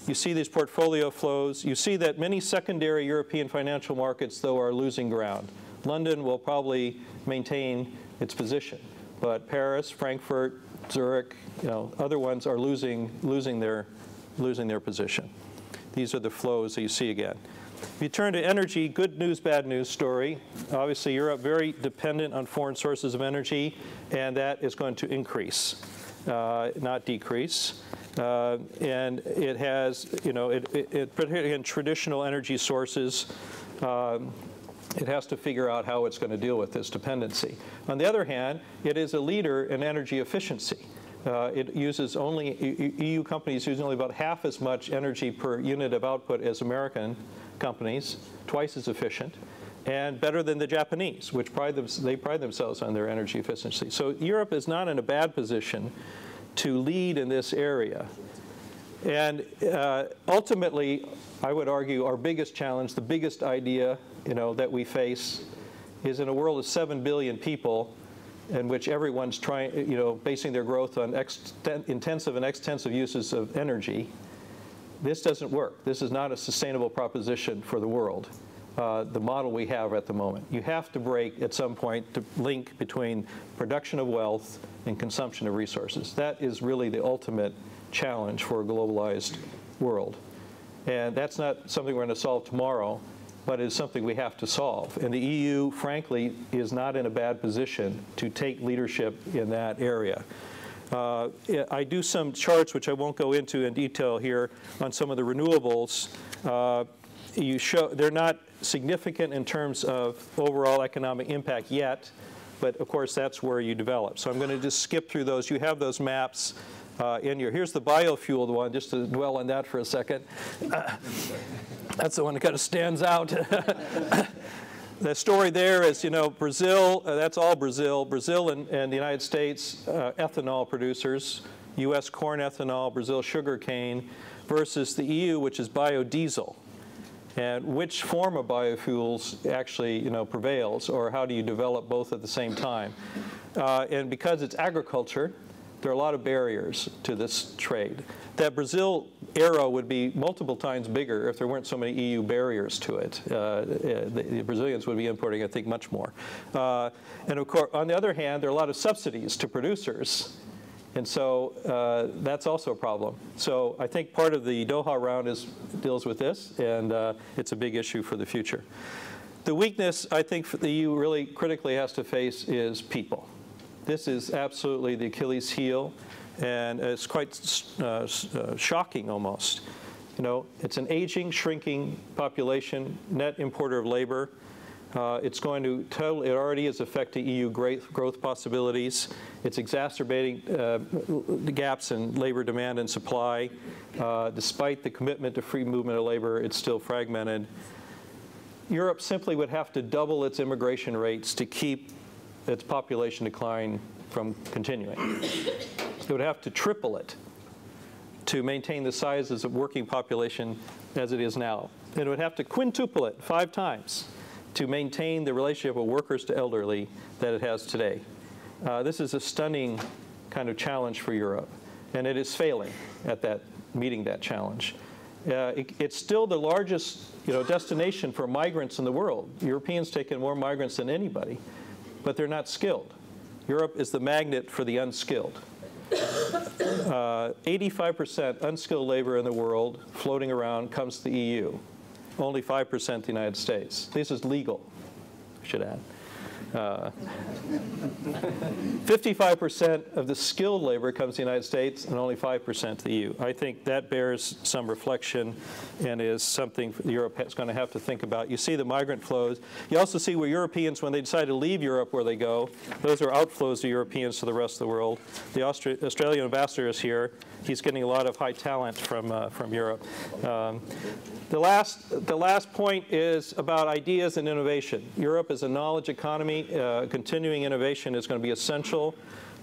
You see these portfolio flows. You see that many secondary European financial markets, though, are losing ground. London will probably maintain its position, but Paris, Frankfurt, Zurich, other ones are losing their position. These are the flows that you see again. If you turn to energy, good news, bad news story. Obviously, Europe very dependent on foreign sources of energy, and that is going to increase, not decrease. And it has, particularly in traditional energy sources, it has to figure out how it's going to deal with this dependency. On the other hand, it is a leader in energy efficiency. It uses EU companies use only about half as much energy per unit of output as American companies, twice as efficient, and better than the Japanese, which pride themselves on their energy efficiency. So Europe is not in a bad position to lead in this area. And ultimately, I would argue our biggest challenge, the biggest idea that we face is in a world of 7 billion people in which everyone's basing their growth on intensive and extensive uses of energy. This doesn't work. This is not a sustainable proposition for the world, the model we have at the moment. You have to break at some point to link between production of wealth and consumption of resources. That is really the ultimate challenge for a globalized world. And that's not something we're going to solve tomorrow, but it's something we have to solve. And the EU, frankly, is not in a bad position to take leadership in that area. I do some charts, which I won't go into in detail here, on some of the renewables. They're not significant in terms of overall economic impact yet, but of course that's where you develop. So I'm going to just skip through those. You have those maps in your. Here's the biofuel one, just to dwell on that for a second. That's the one that kind of stands out. The story there is, Brazil, that's all Brazil. Brazil and the United States, ethanol producers, U.S. corn ethanol, Brazil sugarcane, versus the EU, which is biodiesel. And which form of biofuels actually, prevails, or how do you develop both at the same time? And because it's agriculture, there are a lot of barriers to this trade. That Brazil arrow would be multiple times bigger if there weren't so many EU barriers to it. The Brazilians would be importing, I think, much more. And of course, on the other hand, there are a lot of subsidies to producers. And so that's also a problem. So I think part of the Doha round deals with this, and it's a big issue for the future. The weakness I think the EU really critically has to face is people. This is absolutely the Achilles heel, and it's quite shocking almost. It's an aging, shrinking population, net importer of labor. It's going to it already is affecting EU growth possibilities. It's exacerbating the gaps in labor demand and supply. Despite the commitment to free movement of labor, it's still fragmented. Europe simply would have to double its immigration rates to keep its population decline from continuing. It would have to triple it to maintain the sizes of working population as it is now. And it would have to quintuple it 5 times to maintain the relationship of workers to elderly that it has today. This is a stunning kind of challenge for Europe, and it is failing at meeting that challenge. It's still the largest destination for migrants in the world. Europeans take in more migrants than anybody, but they're not skilled. Europe is the magnet for the unskilled. 85% unskilled labor in the world floating around comes to the EU. Only 5% the United States. This is legal, I should add. 55% of the skilled labor comes to the United States and only 5% to the EU. I think that bears some reflection and is something Europe is going to have to think about. You see the migrant flows. You also see where Europeans, when they decide to leave Europe, where they go. Those are outflows of Europeans to the rest of the world. The Australian ambassador is here. He's getting a lot of high talent from Europe. The last point is about ideas and innovation. Europe is a knowledge economy. Continuing innovation is going to be essential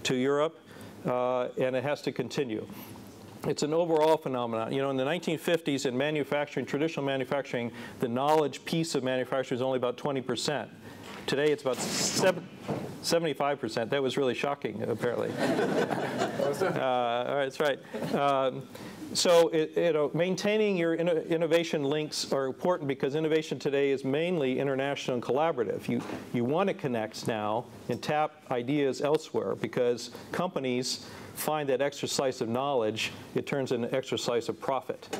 to Europe, and it has to continue. It's an overall phenomenon. In the 1950s in manufacturing, traditional manufacturing, the knowledge piece of manufacturing is only about 20%. Today it's about 75%. That was really shocking, apparently. All right, that's right. So maintaining your innovation links are important because innovation today is mainly international and collaborative. You want to connect now and tap ideas elsewhere because companies find that extra slice of knowledge, it turns into an extra slice of profit.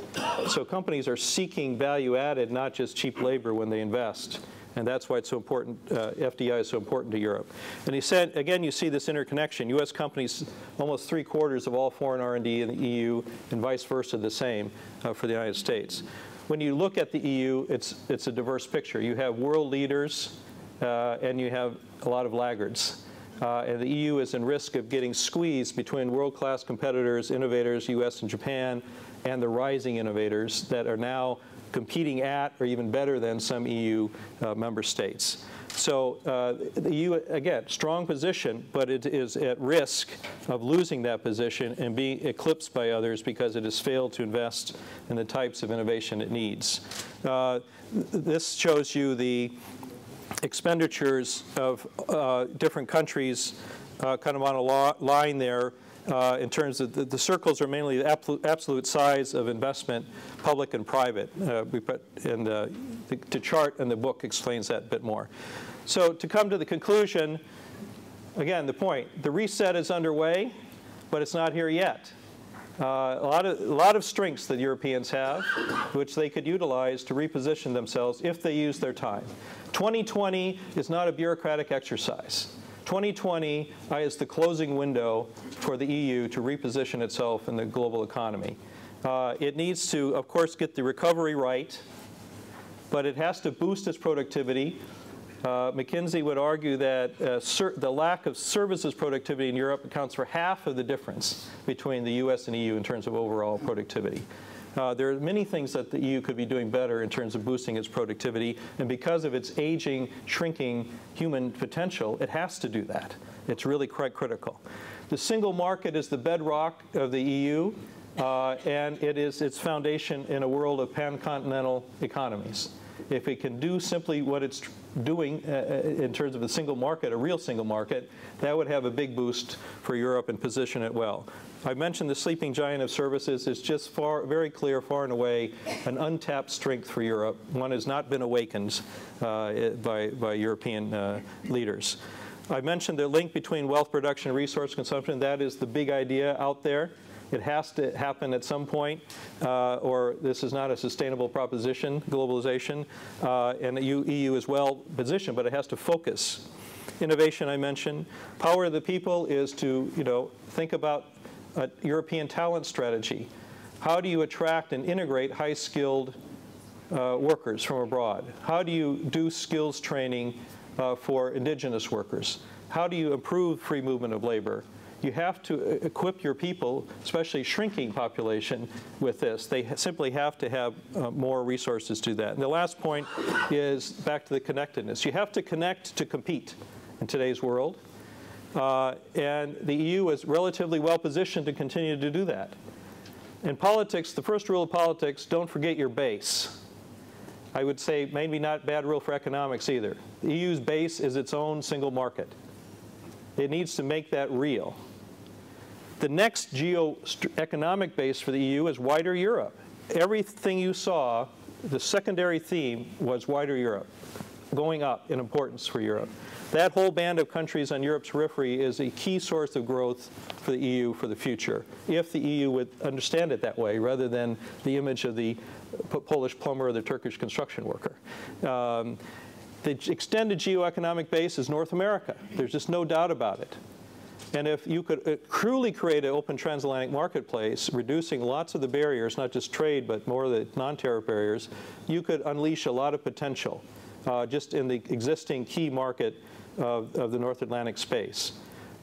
So companies are seeking value added, not just cheap labor when they invest. And that's why it's so important, FDI is so important to Europe. And he said, again, you see this interconnection. U.S. companies, almost 3/4 of all foreign R&D in the EU, and vice versa the same for the United States. When you look at the EU, it's a diverse picture. You have world leaders, and you have a lot of laggards. And the EU is in risk of getting squeezed between world-class competitors, innovators, U.S. and Japan, and the rising innovators that are now competing at or even better than some EU member states. So the EU, again, strong position, but it is at risk of losing that position and being eclipsed by others because it has failed to invest in the types of innovation it needs. This shows you the expenditures of different countries kind of on a line there. In terms of the circles are mainly the absolute size of investment, public and private. We put in the chart and the book explains that a bit more. So to come to the conclusion, again, the point, the reset is underway, but it's not here yet. A lot of strengths that Europeans have, which they could utilize to reposition themselves if they use their time. 2020 is not a bureaucratic exercise. 2020 is the closing window for the EU to reposition itself in the global economy. It needs to, of course, get the recovery right, but it has to boost its productivity. McKinsey would argue that the lack of services productivity in Europe accounts for half of the difference between the US and EU in terms of overall productivity. There are many things that the EU could be doing better in terms of boosting its productivity, and because of its aging, shrinking human potential, it has to do that. It's really quite critical. The single market is the bedrock of the EU, and it is its foundation in a world of pan-continental economies. If it can do simply what it's doing in terms of a single market, a real single market, that would have a big boost for Europe and position it well. I mentioned the sleeping giant of services is just very clear, far and away, an untapped strength for Europe. One has not been awakened by European leaders. I mentioned the link between wealth production and resource consumption. That is the big idea out there. It has to happen at some point, or this is not a sustainable proposition, globalization. And the EU is well positioned, but it has to focus. Innovation, I mentioned. Power of the people is to think about a European talent strategy. How do you attract and integrate high-skilled workers from abroad? How do you do skills training for indigenous workers? How do you improve free movement of labor? You have to equip your people, especially shrinking population, with this. They simply have to have more resources to do that. And the last point is back to the connectedness. You have to connect to compete in today's world. And the EU is relatively well positioned to continue to do that. In politics, the first rule of politics, don't forget your base. I would say maybe not a bad rule for economics either. The EU's base is its own single market. It needs to make that real. The next geo-economic base for the EU is wider Europe. Everything you saw, the secondary theme was wider Europe, going up in importance for Europe. That whole band of countries on Europe's periphery is a key source of growth for the EU for the future, if the EU would understand it that way, rather than the image of the Polish plumber or the Turkish construction worker. The extended geoeconomic base is North America. There's just no doubt about it. And if you could truly create an open transatlantic marketplace, reducing lots of the barriers, not just trade, but more of the non-tariff barriers, you could unleash a lot of potential just in the existing key market of the North Atlantic space.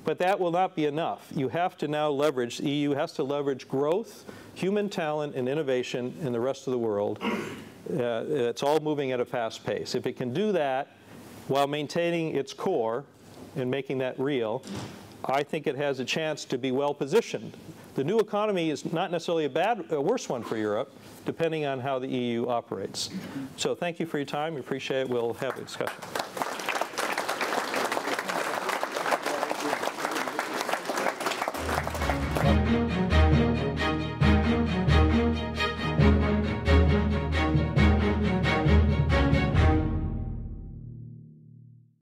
But that will not be enough. You have to now leverage, the EU has to leverage growth, human talent, and innovation in the rest of the world. It's all moving at a fast pace. If it can do that while maintaining its core and making that real, I think it has a chance to be well positioned. The new economy is not necessarily a worse one for Europe, depending on how the EU operates. So thank you for your time. We appreciate it. We'll have a discussion.